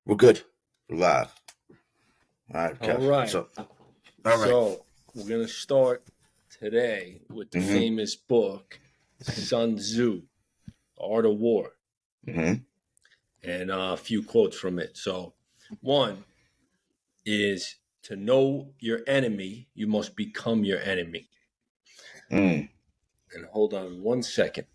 We're good. We're live. All right, All Kev. right. So, all right. So we're going to start today with the famous book, Sun Tzu, Art of War, and a few quotes from it. So one is, to know your enemy, you must become your enemy. And hold on one second.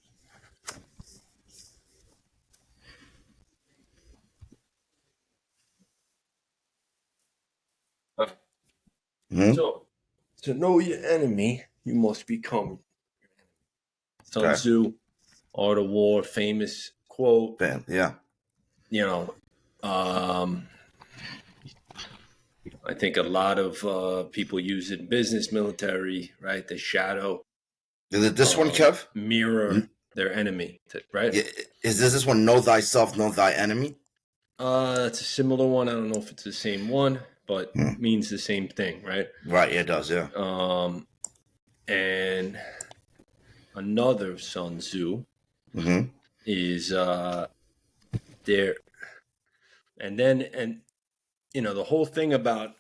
So, to know your enemy, you must become your enemy. Sun Tzu, Art of War, famous quote. Yeah. You know, I think a lot of people use it in business, military, right? The shadow. Is it this one, Kev? Mirror their enemy, right? Is this one, know thyself, know thy enemy? It's a similar one. I don't know if it's the same one, but means the same thing, right? Right, yeah, it does, yeah. And another Sun Tzu is there. And the whole thing about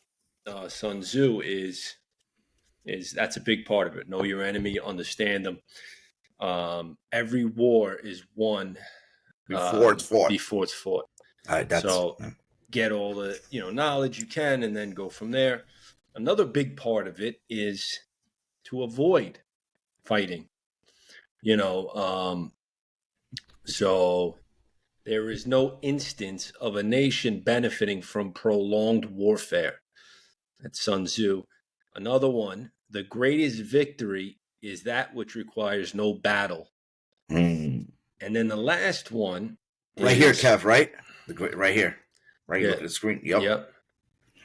Sun Tzu is that's a big part of it. Know your enemy, understand them. Every war is won before it's fought. All right, so get all the knowledge you can, and then go from there. Another big part of it is to avoid fighting. So there is no instance of a nation benefiting from prolonged warfare. That's Sun Tzu. Another one, the greatest victory is that which requires no battle. And then the last one right here, Kev, right? Right here. Right here, look at the screen. Yep.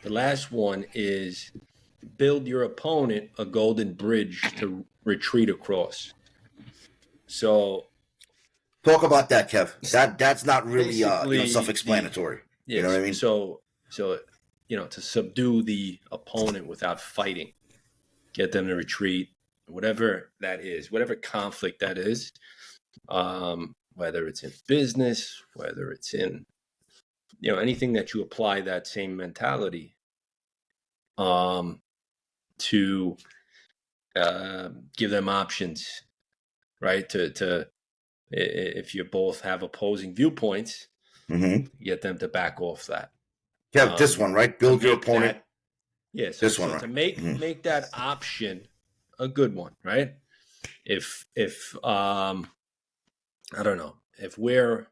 The last one is, build your opponent a golden bridge to retreat across. So talk about that, Kev. That's not really self-explanatory. Yes, you know what I mean? So to subdue the opponent without fighting, get them to retreat, whatever that is, whatever conflict that is, whether it's in business, whether it's in anything that you apply that same mentality to give them options, right? To if you both have opposing viewpoints, get them to back off that. Yeah, this one, right? Build your opponent. Yes, this one, right? To make that option a good one, right? If I don't know, if we're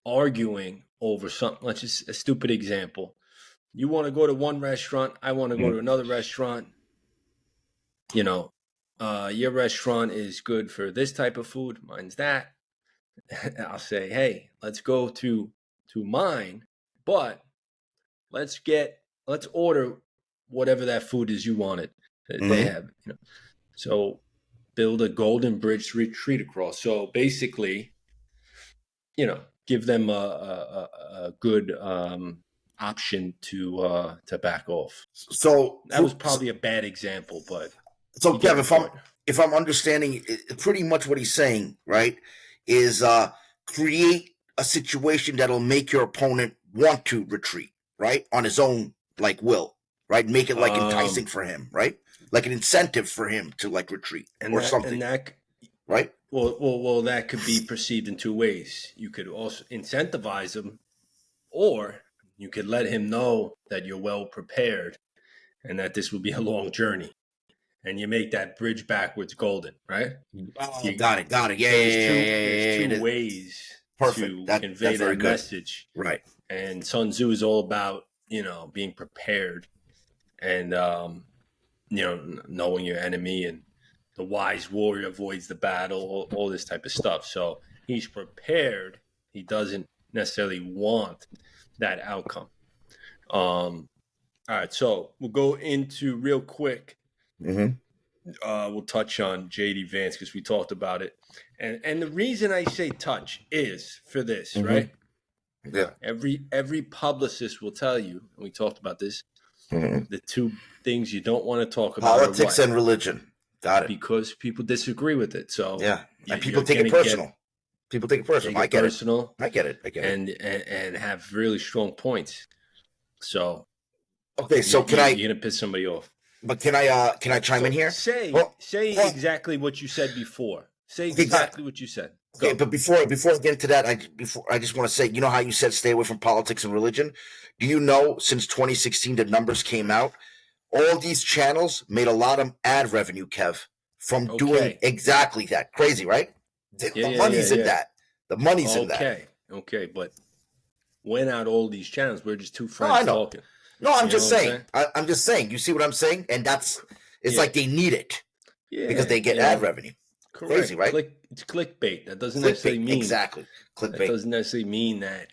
arguing over something, let's just a stupid example. You want to go to one restaurant, I want to go to another restaurant. Your restaurant is good for this type of food, mine's that. I'll say, hey, let's go to mine, but let's order whatever that food is you wanted. They have, so build a golden bridge to retreat across. So basically, give them a good option to back off. So that was probably a bad example, but so Kev, if I'm understanding pretty much what he's saying, right, is create a situation that'll make your opponent want to retreat, right, on his own will, right? Make it enticing for him, right? Like an incentive for him to retreat something, right? Well, that could be perceived in two ways. You could also incentivize him, or you could let him know that you're well prepared and that this will be a long journey. And you make that bridge backwards golden, right? You got it. Yeah, there's two ways to convey that message. Right. And Sun Tzu is all about, being prepared and, knowing your enemy, and the wise warrior avoids the battle, all this type of stuff. So he's prepared. He doesn't necessarily want that outcome. All right. So we'll go into real quick. We'll touch on J.D. Vance because we talked about it, and the reason I say touch is for this, right? Yeah. Every publicist will tell you, and we talked about this. The two things you don't want to talk about: politics and religion. Got it. Because people disagree with it. So yeah, and people take it personal. People take it personal. Take it I get personal, it. I get it. and have really strong points. So Okay, so you're gonna piss somebody off. But can I chime in here? Say exactly what you said before. Say exactly what you said. Okay, but before I get into that, I just want to say, you know how you said stay away from politics and religion? Do you know since 2016 the numbers came out, all these channels made a lot of ad revenue, Kev, from doing exactly that. Crazy, right? The money's in that. The money's in that. Okay, but when out all these channels, we're just two friends talking. No, I'm just saying. I'm just saying. You see what I'm saying? And it's like they need it because they get ad revenue. Correct. Crazy, right? It's clickbait. That doesn't necessarily mean exactly clickbait. That doesn't necessarily mean that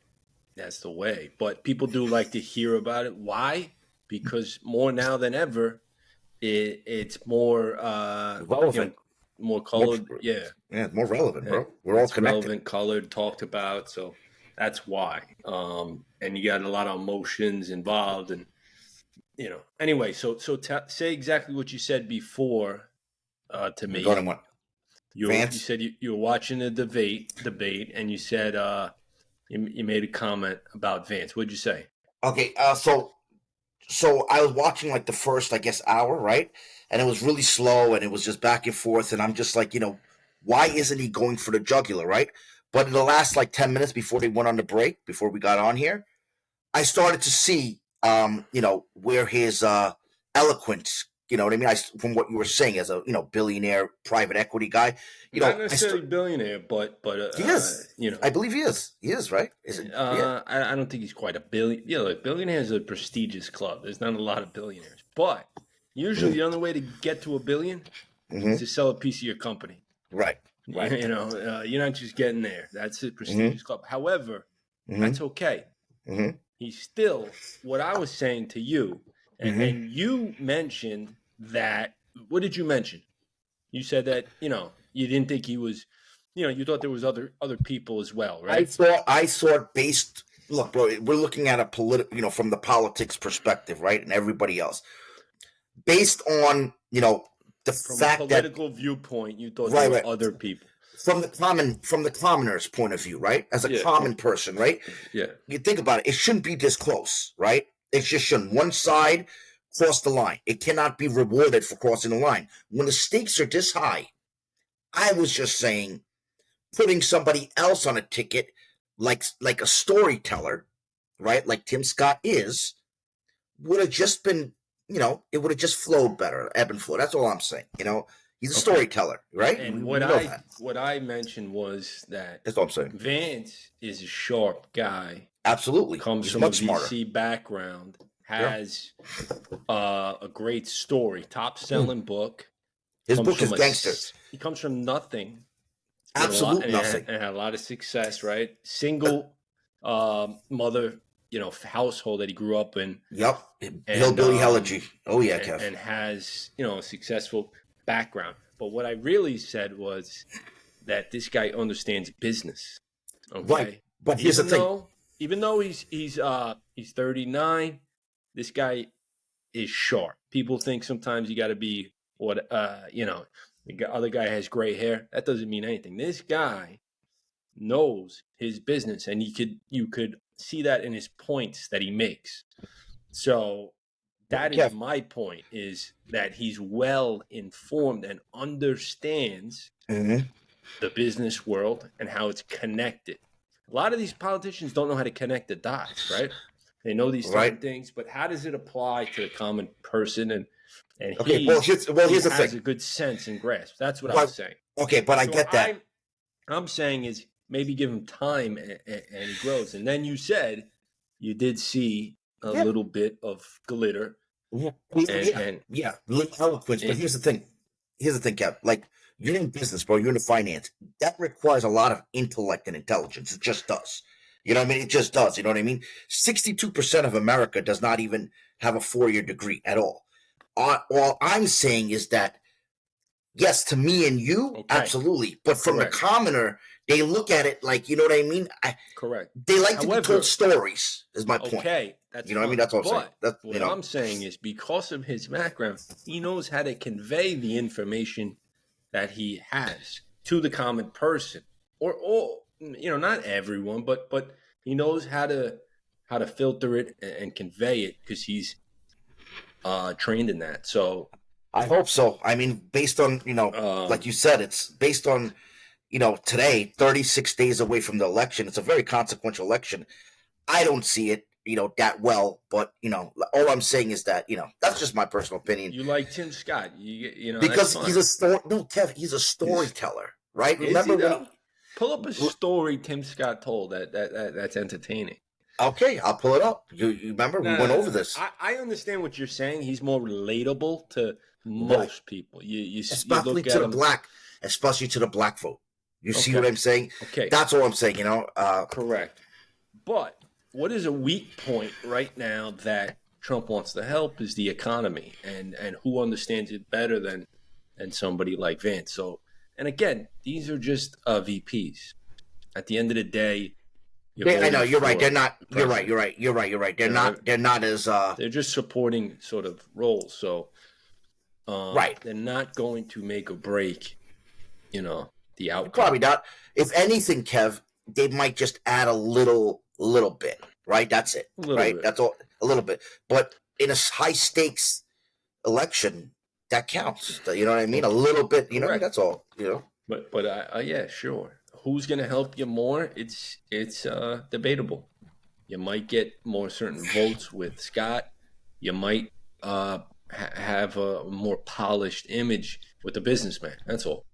that's the way. But people do like to hear about it. Why? Because more now than ever, it's more relevant, more colored. More relevant, bro. We're all connected. Relevant, colored, talked about. So that's why. And you got a lot of emotions involved, and Anyway, so say exactly what you said before to me. You said you were watching the debate, and you said you made a comment about Vance. What'd you say? Okay, so I was watching like the first, I guess, hour, right? And it was really slow, and it was just back and forth, and I'm just like, why isn't he going for the jugular, right? But in the last like 10 minutes before they went on the break, before we got on here, I started to see, where his eloquence. You know what I mean? From what you were saying, as a billionaire private equity guy, not necessarily billionaire, but he is. I believe he is. He is, right? Is it? I don't think he's quite a billion. Billionaire is a prestigious club. There's not a lot of billionaires, but usually the only way to get to a billion is to sell a piece of your company. Right. You're not just getting there. That's a prestigious club. However, that's okay. He's still what I was saying to you, and you mentioned that. What did you mention? You said that you didn't think he was, you thought there was other people as well, right? I thought based. Look, bro, we're looking at a from the politics perspective, right, and everybody else, based on the fact that political viewpoint, you thought there were other people. From the commoner's point of view, right? As a common person, right? Yeah. You think about it, it shouldn't be this close, right? It just shouldn't. One side cross the line. It cannot be rewarded for crossing the line. When the stakes are this high, I was just saying, putting somebody else on a ticket, like a storyteller, right? Like Tim Scott is, would have just been, it would have just flowed better, ebb and flow. That's all I'm saying. He's a storyteller, right? And what I mentioned was that that's what I'm saying. Vance is a sharp guy. Absolutely. Comes from a VC background, has a great story, top selling book. His book is Gangsters. He comes from nothing. Absolute nothing. And had a lot of success, right? Single mother, household that he grew up in. Yep. Hillbilly Elegy. Oh yeah, Kev. And has, a successful background. But what I really said was that this guy understands business. Okay? Right. But here's the thing. Even though he's 39, this guy is sharp. People think sometimes you got to be the other guy has gray hair. That doesn't mean anything. This guy knows his business, and you could see that in his points that he makes. So that is my point, is that he's well informed and understands the business world and how it's connected. A lot of these politicians don't know how to connect the dots, right? They know these certain things, but how does it apply to the common person? And here's the thing. Has a good sense and grasp. That's what I'm saying. Okay, but I get that. I'm saying is maybe give him time and he grows. And then you said you did see a little bit of glitter. Yeah, little eloquence. But here's the thing. Kev. Like, you're in business, bro. You're in finance. That requires a lot of intellect and intelligence. It just does. You know what I mean? It just does. You know what I mean? 62% of America does not even have a 4-year degree at all. All I'm saying is that, yes, to me and you, absolutely. But from the commoner, they look at it like, you know what I mean? Correct. They like to be told stories, is my point. Okay. That's what I mean? That's what I'm saying. What I'm saying is, because of his background, he knows how to convey the information that he has to the common person, or not everyone, but he knows how to filter it and convey it because he's trained in that. So I hope so. I mean, based on, like you said, it's based on, today, 36 days away from the election. It's a very consequential election. I don't see it, that well. But, all I'm saying is that, that's just my personal opinion. You like Tim Scott. Because he's Kev, he's a storyteller, right? Remember when pull up a story Tim Scott told that's entertaining. Okay, I'll pull it up. You remember we went over this. I understand what you're saying. He's more relatable to most people. You especially look to at the especially to the black vote. You see what I'm saying? Okay, that's all I'm saying. Correct. But what is a weak point right now that Trump wants to help is the economy, and who understands it better than somebody like Vance? So, and again, these are just VPs. At the end of the day. I know you're right. They're not. You're right. They're not. They're not as. They're just supporting sort of roles. So, right. They're not going to make or break. The outcome. Probably not. If anything, Kev, they might just add a little bit. Right. That's it. Right. That's all. A little bit. But in a high stakes election, that counts. You know what I mean? A little bit. That's all. But yeah, sure. Who's going to help you more? It's debatable. You might get more certain votes with Scott. You might have a more polished image with the businessman. That's all.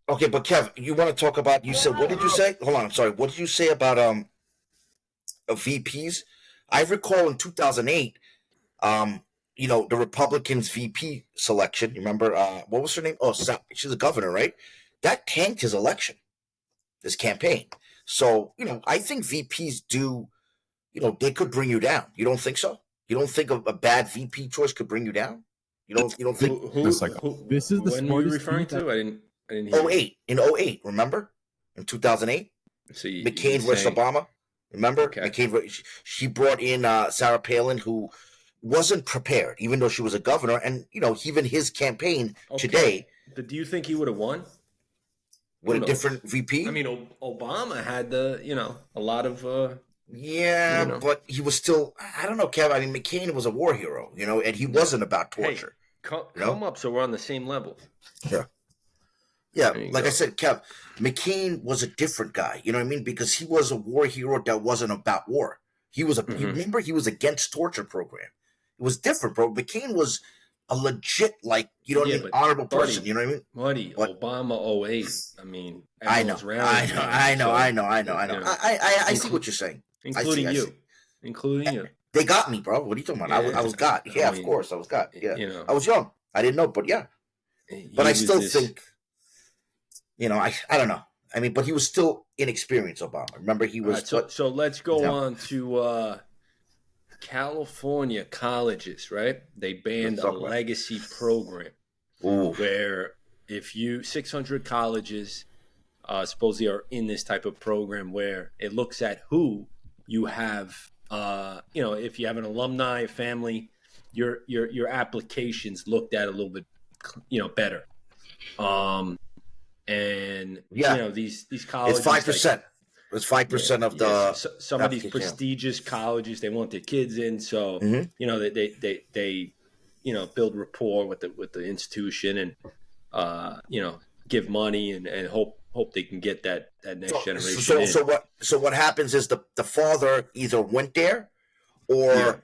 Okay, but Kev, you want to talk about? You said, what did you say? Hold on, I'm sorry. What did you say about VPs? I recall in 2008, the Republicans' VP selection. You remember what was her name? Oh, she's a governor, right? That tanked his election. This campaign. So, I think VPs do, they could bring you down. You don't think so? You don't think a bad VP choice could bring you down? You don't think this is the when were you referring to? I didn't hear 08. In 08, remember? In 2008? So McCain versus Obama. Remember? Okay. McCain, she brought in Sarah Palin, who wasn't prepared, even though she was a governor. And, even his campaign today. But do you think he would have won? With a different VP? I mean, Obama had a lot of. But he was still. I don't know, Kev. I mean, McCain was a war hero, and he wasn't about torture. Hey, come up, so we're on the same level. Yeah. Like I said, Kev, McCain was a different guy. You know what I mean? Because he was a war hero that wasn't about war. He was remember, he was against torture program. It was different, bro. McCain was a legit, honorable person. You know what I mean? Buddy, Obama 08. I mean, I know. I see what you're saying. Including you. They got me, bro. What are you talking about? I was got. Yeah, of course. I was got. Yeah. I was young. I didn't know, but yeah. But I still think, I don't know. I mean, but he was still inexperienced, Obama. Remember, he was. Right, so let's go on to California colleges, right? They banned a legacy program where if 600 colleges supposedly are in this type of program where it looks at who you have, if you have an alumni family, your applications looked at a little bit, better. These colleges, it's 5%. It's 5% of the some of these prestigious colleges they want their kids in, so they build rapport with the institution and give money and hope they can get that next generation. So what happens is the father either went there or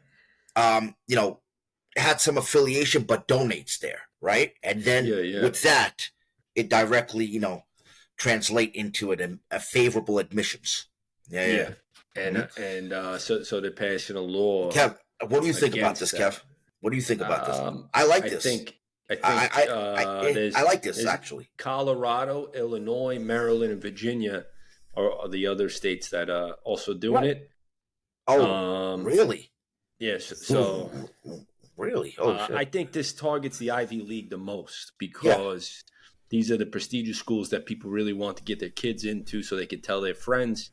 had some affiliation but donates there, right? And then with that, it directly translate into a favorable admissions. Yeah. And so they're passing a law. Kev, what do you think about this, Kev? What do you think about this? I like this. I like this actually. Colorado, Illinois, Maryland, and Virginia are the other states that are also doing it. Oh, really? Yes. So really, shit. I think this targets the Ivy League the most because these are the prestigious schools that people really want to get their kids into, so they can tell their friends.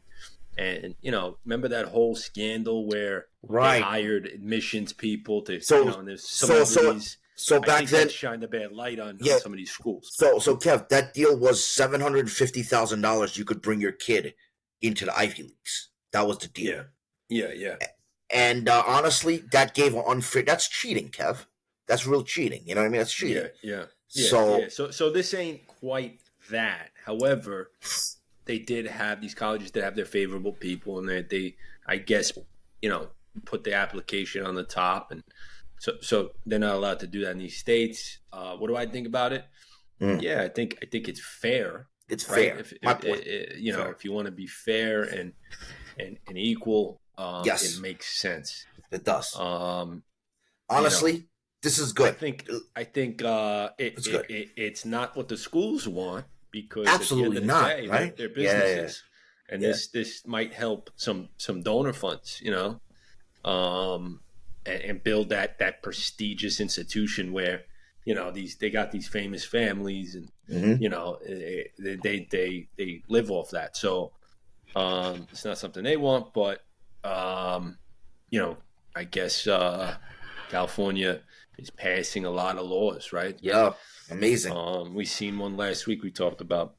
And remember that whole scandal where they hired admissions people to, and there's celebrities. So back then, that shined a bad light on some of these schools. So Kev, that deal was $750,000. You could bring your kid into the Ivy Leagues. That was the deal. Yeah. And honestly, that gave an unfair. That's cheating, Kev. That's real cheating. You know what I mean? That's cheating. Yeah. So So this ain't quite that. However, they did have these colleges that have their favorable people, and they I guess, put the application on the top, and so they're not allowed to do that in these states. What do I think about it? Yeah, I think it's fair. It's right? fair. If My point. fair. If you want to be fair and equal, yes, it makes sense. It does. Honestly, this is good. I think it's good. It's not what the schools want, because absolutely at the end of not. the day, right? They're businesses, and this might help some donor funds, and build that prestigious institution where they got these famous families, and they live off that. So it's not something they want, but I guess California is passing a lot of laws, right? Yeah, amazing. We seen one last week we talked about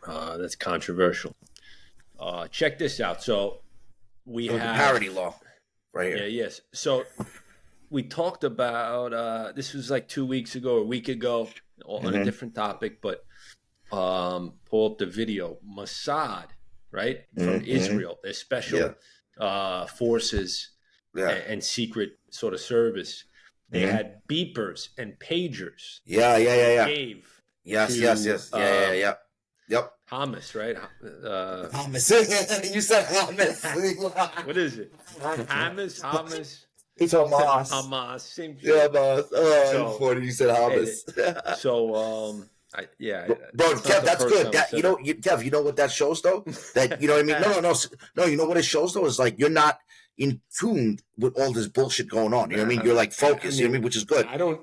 that's controversial. Check this out. So we have the parity law right here. Yeah, yes. So we talked about this was like 2 weeks ago or a week ago on a different topic, but pull up the video. Mossad, right, from Israel, their special forces and secret sort of service. They had beepers and pagers. Yeah. Gave yes. Yep. Hamas, right? Hamas. You said Hamas. What is it? Hamas. It's Hamas. Hamas. Same shit. Yeah, Hamas. Oh, funny you said Hamas. So, bro, Kev, that's good. Kev, you know what that shows though? That, you know what I mean? No. You know what it shows though is like you're not in tune with all this bullshit going on. You know what I mean? You're like focused. You know what I mean? Which is good. I don't.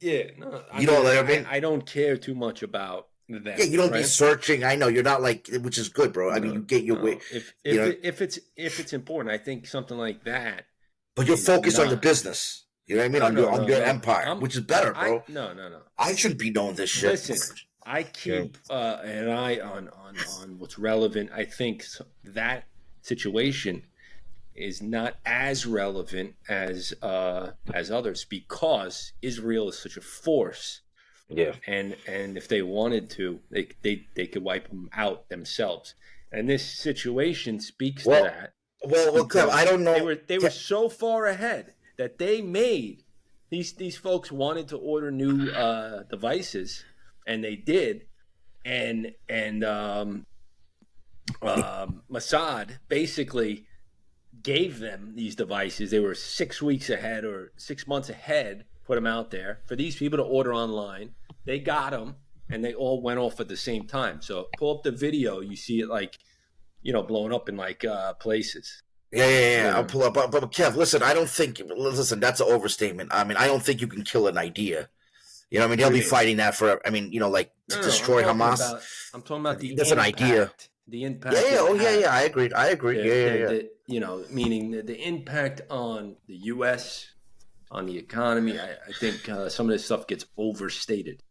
Yeah. No. You know what I mean? I don't care too much about that. Yeah, you don't be searching. I know you're not like, which is good, bro. I mean, you get your way. If it's important, I think something like that. But you're focused on your business. You know what I mean? On your empire, which is better, bro. No. I shouldn't be knowing this shit. Listen, I keep an eye on what's relevant. I think that situation is not as relevant as others, because Israel is such a force. Yeah. And if they wanted to, they could wipe them out themselves. And this situation speaks to that. Well, Kev, I don't know. They were so far ahead that they made these folks wanted to order new devices, and they did, and Mossad basically gave them these devices. They were 6 weeks ahead or 6 months ahead, put them out there for these people to order online. They got them, and they all went off at the same time. So pull up the video, you see it like, blowing up in like places. Yeah. I'll pull up. But Kev, listen, I don't think. Listen, that's an overstatement. I mean, I don't think you can kill an idea. You know what I mean? They'll be fighting that for. I mean, to destroy Hamas. I'm talking about the that's impact, an idea. The impact. Yeah. I agree. Yeah. Meaning the impact on the U.S., on the economy. I think some of this stuff gets overstated.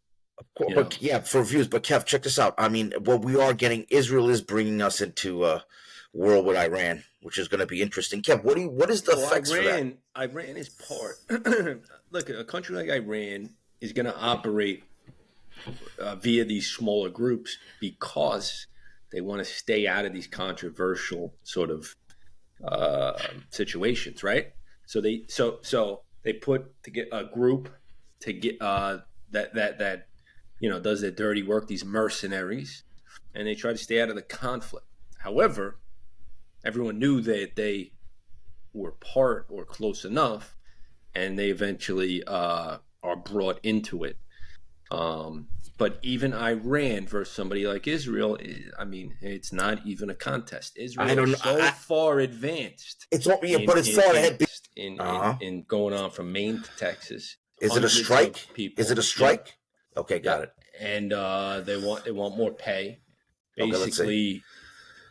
But yeah, for views. But Kev, check this out. I mean, what we are getting, Israel is bringing us into a world with Iran, which is going to be interesting. Kev, what is the effects for that? Iran is part. Look, a country like Iran is going to operate via these smaller groups because they want to stay out of these controversial sort of situations, right? So they put to get a group to get that does their dirty work, these mercenaries, and they try to stay out of the conflict. However, everyone knew that they were part or close enough, and they eventually are brought into it. But even Iran versus somebody like Israel, I mean, it's not even a contest. Israel is so far advanced. It's but it's far ahead in going on from Maine to Texas. Is it a strike? Is it a strike? Yeah. Okay, got it. And they want more pay. Basically,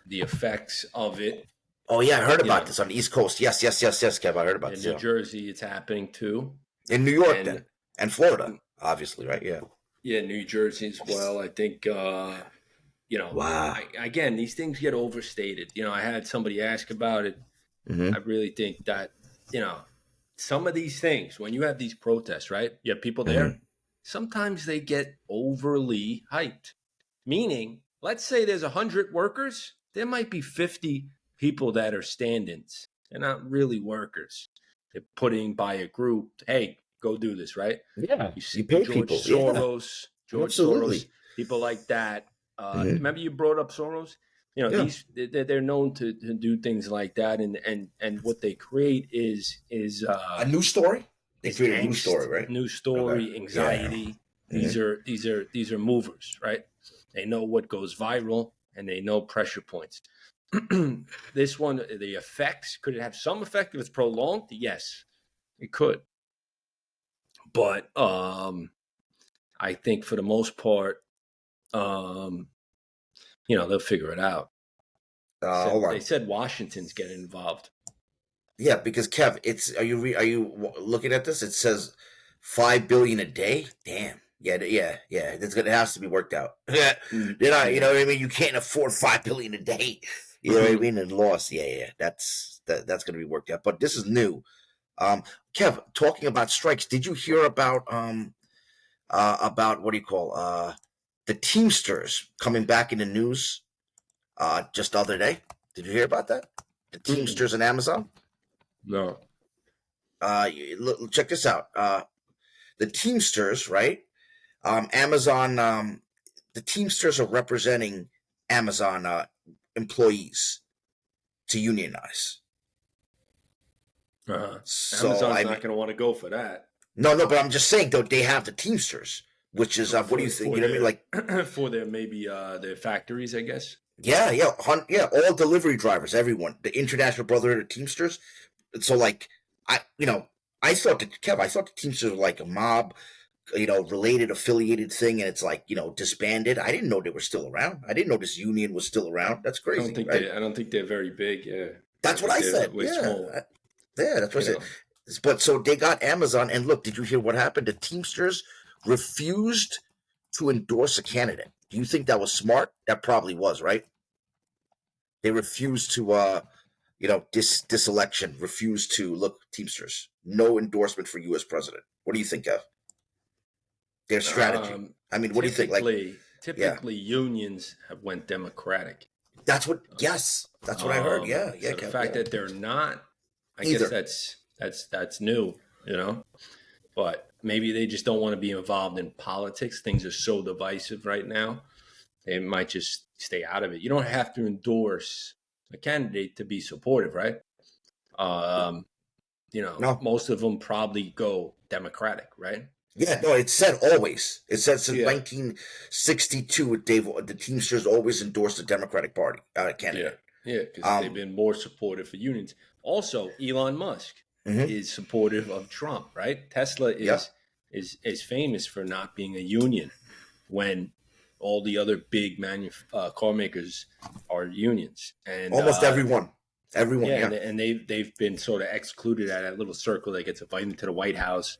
the effects of it. Oh yeah, I heard about this on the East Coast. Yes, Kev, I heard about this. In New Jersey, it's happening too. In New York, and Florida, obviously, right? Yeah. Yeah, New Jersey as well. I think Wow. Again, these things get overstated. I had somebody ask about it. I Mm-hmm. really think that, some of these things, when you have these protests, right? You have people Mm-hmm. there, sometimes they get overly hyped. Meaning, let's say there's 100 workers, there might be 50 people that are stand-ins. They're not really workers. They're putting by a group, hey, go do this, right? Yeah. You see You pay George people. Yeah. Soros, Absolutely. people like that. Mm-hmm. Remember you brought up Soros? Yeah. They're known to do things like that, and what they create A new story. They is create a new story, angst, right? new Okay. story, Yeah. anxiety. Mm-hmm. These are movers, right? They know what goes viral and they know pressure points. This one, the effects, could it have some effect if it's prolonged? Yes, it could. But I think for the most part, um, they'll figure it out. Hold They on. said Washington's getting involved. Yeah, because Kev, are you looking at this? It says 5 billion a day. Damn. Yeah, yeah. It has to be worked out. Yeah, you know Yeah. what I mean. You can't afford 5 billion a day. You know what I mean? And loss. Yeah. That's gonna be worked out. But this is new. Kev, talking about strikes, did you hear about what do you call the Teamsters coming back in the news just the other day? Did you hear about that? The Teamsters and Amazon. No. Check this out. The Teamsters, right? Amazon. The Teamsters are representing Amazon employees to unionize. So Amazon's I not mean, going to want to go for that. no, but I'm just saying though they have the Teamsters, which is what do you think? You know what I mean? Like, for their maybe their factories, I guess. yeah, all delivery drivers, everyone, the International Brotherhood of Teamsters. So like, I thought I thought the Teamsters were like a mob, related, affiliated thing, and it's like, disbanded. I didn't know they were still around. I didn't know this union was still around. That's crazy, right? I don't think they're very big. Yeah, I That's what think I they're said. way Yeah, small. yeah, that's what I You said. know, But so they got Amazon, and look, did you hear what happened? The Teamsters refused to endorse a candidate. Do you think that was smart? That probably was, right? They refused to, this election refused to look Teamsters. No endorsement for you as president. What do you think of their strategy? um, I mean, what do you think? Like, typically, yeah, unions have went Democratic. that's what. Yes, that's what I heard. Yeah, So the Kev. fact Yeah, that they're not, I guess either. that's new. But maybe they just don't want to be involved in politics. Things are so divisive right now. They might just stay out of it. You don't have to endorse a candidate to be supportive, right? Um, No, most of them probably go Democratic, right? yeah, no. It said always. It said since Yeah, 1962 with Dave, the Teamsters always endorsed the Democratic Party yeah, candidate. yeah, because they've Um, been more supportive for unions. Also, Elon Musk mhm, is supportive of Trump, right? Tesla yeah, is famous for not being a union when all the other big car makers are unions, and almost everyone. yeah, Yeah, and they've been sort of excluded out of that little circle that gets invited to the White House.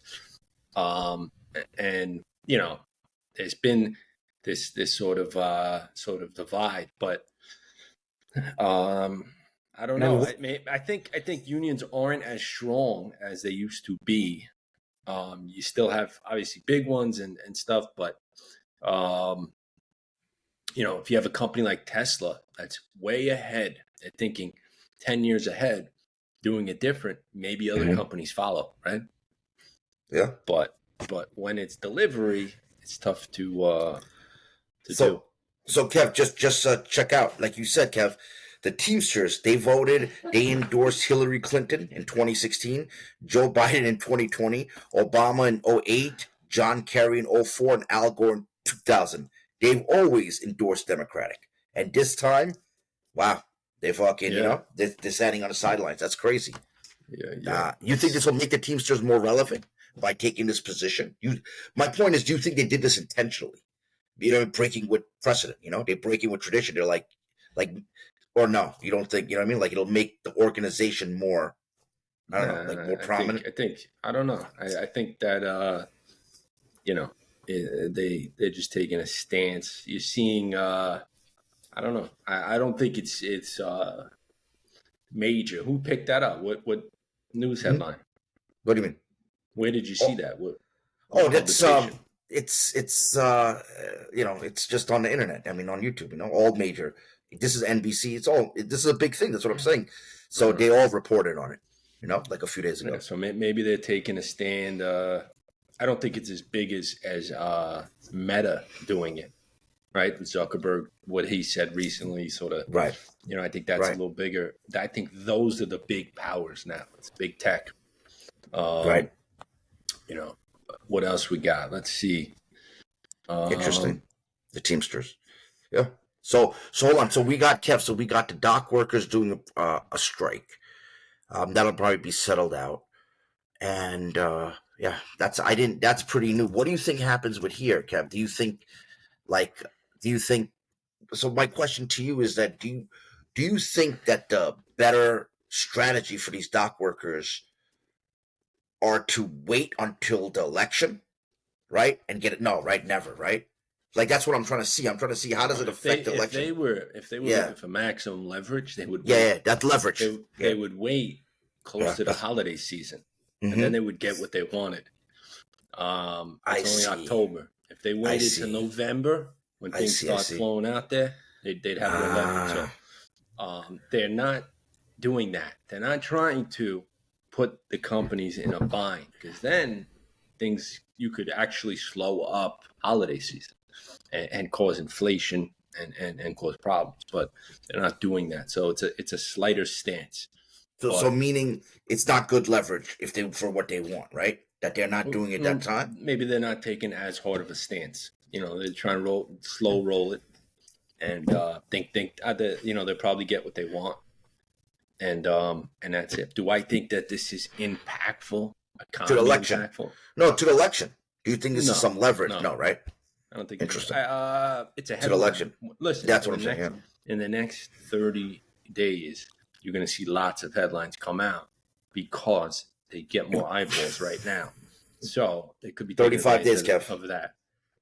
And there's been this sort of divide, but um, I don't I mean, know. I think unions aren't as strong as they used to be. You still have obviously big ones and stuff, but um, if you have a company like Tesla that's way ahead, they're thinking 10 years ahead, doing it different, maybe other mhm, companies follow, right? yeah. But when it's delivery, it's tough to do. So, Kev, just check out, like you said, Kev, the Teamsters. They endorsed Hillary Clinton in 2016, Joe Biden in 2020, Obama in '08, John Kerry in '04, and Al Gore in 2000. They've always endorsed Democratic, and this time, wow, they fucking, Yeah, they're standing on the sidelines. That's crazy. yeah. You think this It's will make the Teamsters more relevant by taking this position? My point is, do you think they did this intentionally? Breaking with precedent. They're breaking with tradition. They're like, or no, you don't think, what I mean? Like it'll make the organization more, I don't know, like more prominent. I think I don't know. I think that you know they're just taking a stance. You're seeing I don't know. I don't think it's major. Who picked that up? What news Hmm? headline? What do you mean? Where did you see Oh, that? What oh, that's publication? it's just on the internet. I mean, on YouTube. All major. This is NBC. This is a big thing. That's what I'm saying. So Uh-huh. they all reported on it. Like a few days Yeah, ago. so maybe they're taking a stand. I don't think it's as big as Meta doing it, right? Zuckerberg, what he said recently, sort of. Right. I think that's a Right. little bigger. I think those are the big powers now. It's big tech. Um, Right. you know, what else we got? Let's see. Interesting. Um, The Teamsters. Yeah. So hold on. So we got Kev. So we got the dock workers doing a strike. That'll probably be settled out. And yeah, that's pretty new. What do you think happens with here, Kev? Like do you think so my question to you is that do you think that the better strategy for these dock workers are to wait until the election, right? And get it no, right? Never, right? Like that's what I'm trying to see. I'm trying to see how does it if they affect the if they election? were if they were Yeah. looking for maximum leverage, they would Yeah, wait. yeah, that's leverage. They Yeah. would wait close Yeah. to the holiday season, and then Mm-hmm. they would get what they wanted. I It's only see. October. If they I waited to see. November when I things see. I start see. flowing out there, they'd have more leverage. So Ah, they're not doing that. They're not trying to put the companies in a bind because then things you could actually slow up holiday season and cause inflation and cause problems. But they're not doing that. So it's a slighter stance. so But meaning it's not good leverage if they for what they want, right? That they're not doing it that time. maybe they're not taking as hard of a stance. They're trying to slow roll it and think they'll probably get what they want, and that's it. Do I think that this is impactful, To the economy election. impactful? No, to the election. Do you think this is No, some leverage? no, No, right? I don't think it's Interesting. it's a To the headline. election. Listen, That's what I'm saying. Yeah. in the next 30 days, you're going to see lots of headlines come out because they get more eyeballs right now. So they could be taking 35 advantage days, Kev. of that.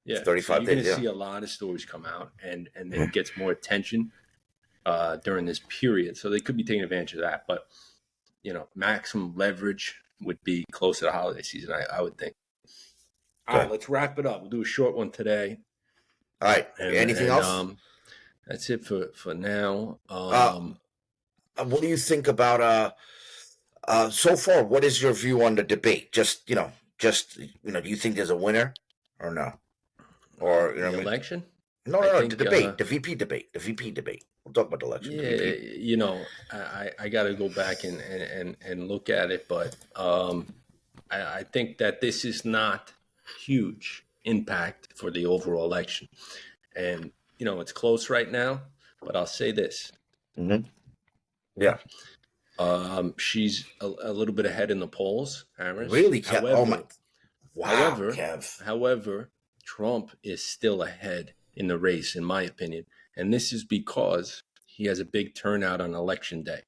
It's Yeah, so 35 you're going days. to Yeah. see a lot of stories come out, and Mhm. it gets more attention during this period. So they could be taking advantage of that. But maximum leverage would be close to the holiday season. I would think. All right, Okay. let's wrap it up. We'll do a short one today, All right. and Anything else? that's it for now. Uh, what do you think about so far? What is your view on the debate? Do you think there's a winner or no? Or The what I mean? election, No, I no, no. The think. debate, the VP debate, the VP debate. We'll talk about the election. The Yeah, VP. I got to go back and look at it, but I think that this is not huge impact for the overall election, and it's close right now. But I'll say this: Mm-hmm. Yeah. she's a little bit ahead in the polls, Harris. Really, Kev? Oh my! Wow, However, Kev. however, Trump is still ahead in the race, in my opinion, and this is because he has a big turnout on election day.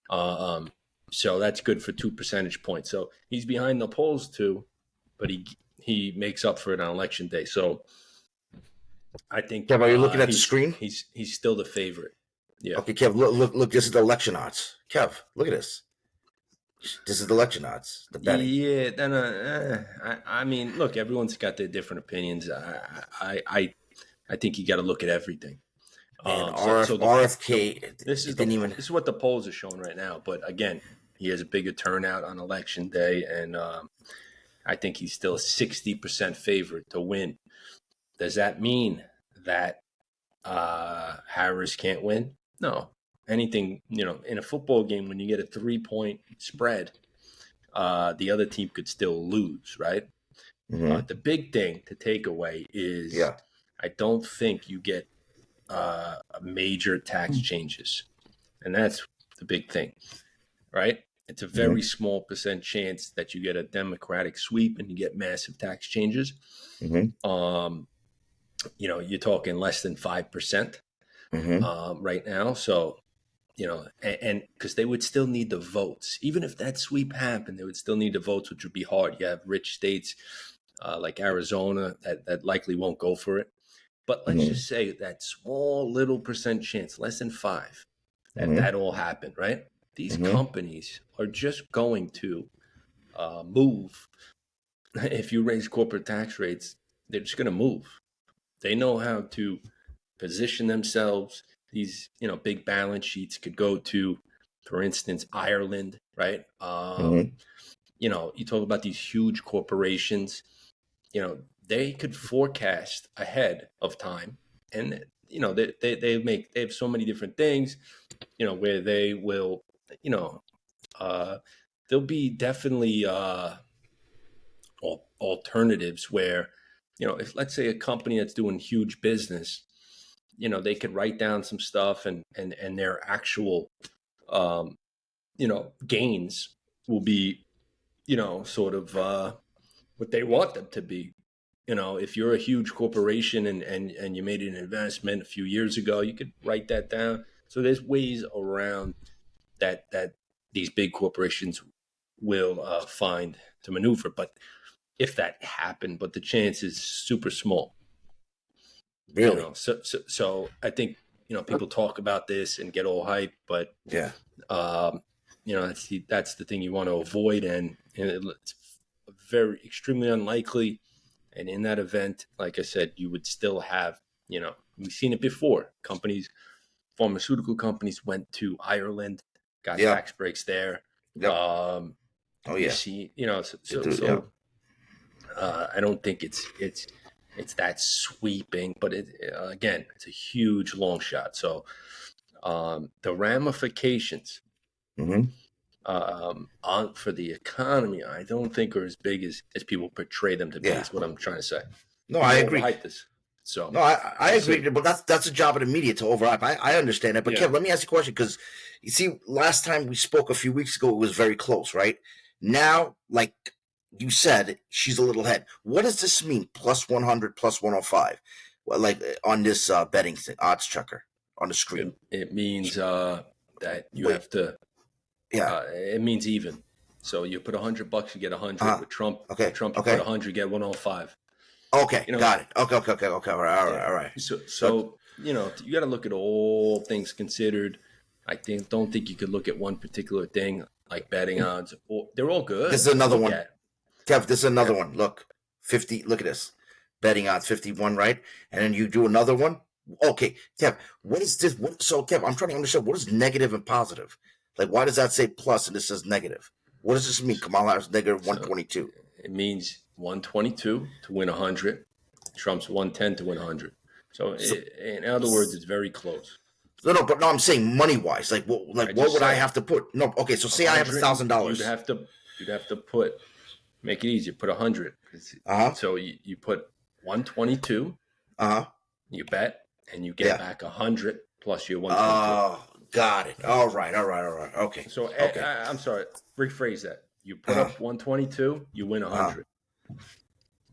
Um, so that's good for 2 percentage points. So he's behind the polls too, but he makes up for it on election day. So I think Kev, are you looking at the screen? he's still the favorite. Yeah. Okay, Kev. Look. This is the election odds. Kev, look at this. This is the election odds. The betting. Yeah, then I mean, look, everyone's got their different opinions. I think you got to look at everything. Man, So RFK. this It is didn't even. this is what the polls are showing right now. But again, he has a bigger turnout on election day, and I think he's still a 60% favorite to win. Does that mean that Harris can't win? No. Anything, in a football game, when you get a 3-point spread, the other team could still lose, right? Mm-hmm. The big thing to take away is Yeah. I don't think you get major tax changes. And that's the big thing, right? It's a very small percent chance that you get a Democratic sweep and you get massive tax changes. Mm-hmm. You're talking less than 5% Mm-hmm. right now. So, and because they would still need the votes. Even if that sweep happened, they would still need the votes, which would be hard. You have rich states like Arizona that likely won't go for it. But let's just say that small little percent chance, less than 5, that Mm-hmm. that all happened, right? These Mm-hmm. companies are just going to move. If you raise corporate tax rates, they're just going to move. They know how to position themselves. These, big balance sheets could go to, for instance, Ireland, right? Mm-hmm. You talk about these huge corporations, they could forecast ahead of time. And, they have so many different things, where they will, you know, uh, there'll be definitely alternatives where, if let's say a company that's doing huge business, they could write down some stuff, and their actual, um, gains will be, sort of what they want them to be. If you're a huge corporation and you made an investment a few years ago, you could write that down. So there's ways around that these big corporations will find to maneuver. But if that happened, but the chance is super small. Really? So I think, people talk about this and get all hyped, but Yeah. um, that's the thing you want to avoid, and it's very extremely unlikely. And in that event, like I said, you would still have, we've seen it before. Pharmaceutical companies went to Ireland, got Yep. tax breaks there. Yep. Oh You yeah. see, It do, yeah. I don't think it's that sweeping, but again, it's a huge long shot. So the ramifications Mm-hmm. on for the economy, I don't think are as big as people portray them to be. Yeah. Is what I'm trying to say. No, I People agree. overhype this. So No, I we'll agree, see. but that's the job of the media to overhype. I understand that, but Yeah. Kev, let me ask you a question because you see, last time we spoke a few weeks ago, it was very close, right? Now, like you said, she's a little ahead. What does this mean? Plus 100, plus 105, well, like on this betting thing, odds checker on the screen. It means that you Wait, have to. yeah, It means even. So you put $100, you get 100. uh, With Trump, okay, you put okay, 100, you get 105. okay, You know, got it. Okay, all right, yeah. all right. So So, so you got to look at all things considered. Don't think you could look at one particular thing like betting odds. They're all this good is to another look one. at. Kev, this is Yeah. another one. Look, 50. Look at this. Betting odds 51, right? And then you do another one. Okay, Kev, what is this? So, Kev, I'm trying to understand what is negative and positive. Like, why does that say plus and this says negative? What does this mean? Kamala Harris negative So 122. it means 122 to win 100. Trump's 110 to win 100. So So, in other words, it's very close. no, but no, I'm saying money wise. I What just would I said have to put? No, okay. So, say I have a 100. thousand You'd dollars. have to put, make it easier. Put 100. Uh huh. So you put 122. Uh huh. You bet, and you get Yeah. back 100 plus your 122. Oh, got it. All right. Okay. So Okay. I'm sorry, rephrase that. You put Uh huh. up 122, you win Uh huh. 100.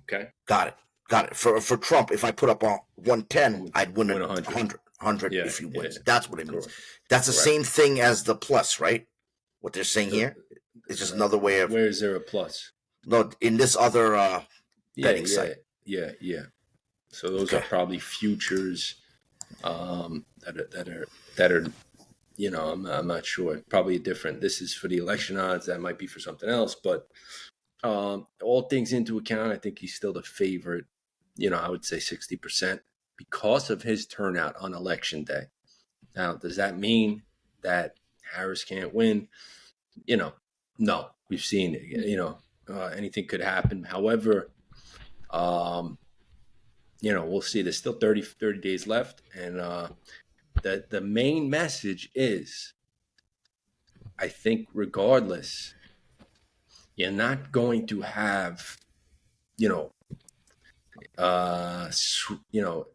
Okay, Got it. For Trump, if I put up on 110, I'd win win a 100. 100 Yeah, if he yeah, wins. That's what it means. correct. That's the Correct. same thing as the plus, right? What they're saying The, here. It's just another way of where is there a plus? no in this other Yeah, betting site. yeah. So those are Okay. probably futures that are I'm not sure. Probably different. This is for the election odds. That might be for something else. But all things into account, I think he's still the favorite. I would say 60% because of his turnout on election day. Now, does that mean that Harris can't win? No. We've seen it. Anything could happen. However, we'll see. There's still 30 days left, and the main message is, I think, regardless, you're not going to have, you know,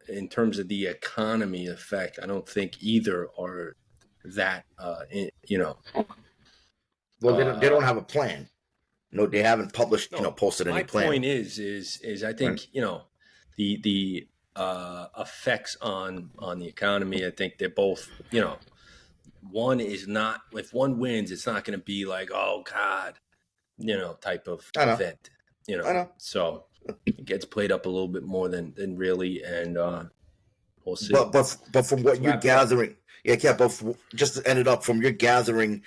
in terms of the economy effect. I don't think either are that, Well, they don't have a plan. No, they haven't published. no. Posted any My plan. point is I Right. think the effects on the economy. I think they're both, one is not, if one wins, it's not going to be like, oh God, type of I know. event, I know. so it gets played up a little bit more than really. And We'll see. But from what Let's you're wrap it up. gathering, yeah. But just to end it up, from your gathering,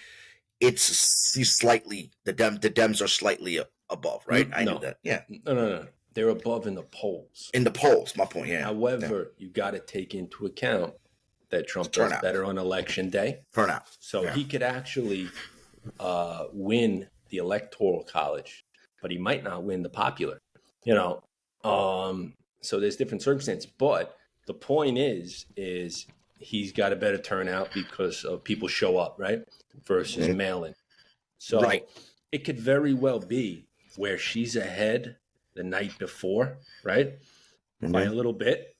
she's slightly the Dems are slightly above, right? I knew No, that. Yeah, no. They're above in the polls. in the polls. My point. Yeah. However, you got to take into account that Trump does Turnout. better on election day. Turnout. So Yeah. he could actually win the electoral college, but he might not win the popular. You know, so there's different circumstances. But the point is he's got a better turnout because people show up, right? Versus mail-in. So Right. it could very well be where she's ahead the night before, right? By a little bit.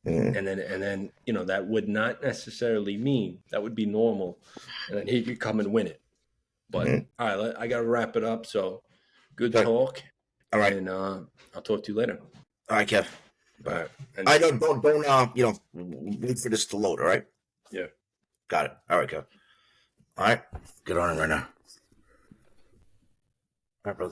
And then that would not necessarily mean that would be normal, and then he could come and win it. But all right, I got to wrap it up. So good talk. All right, and I'll talk to you later. All right, Kev. All right. I don't wait for this to load. All right. Yeah. Got it. All right, Kev. All right, get on it right now. All right, brother.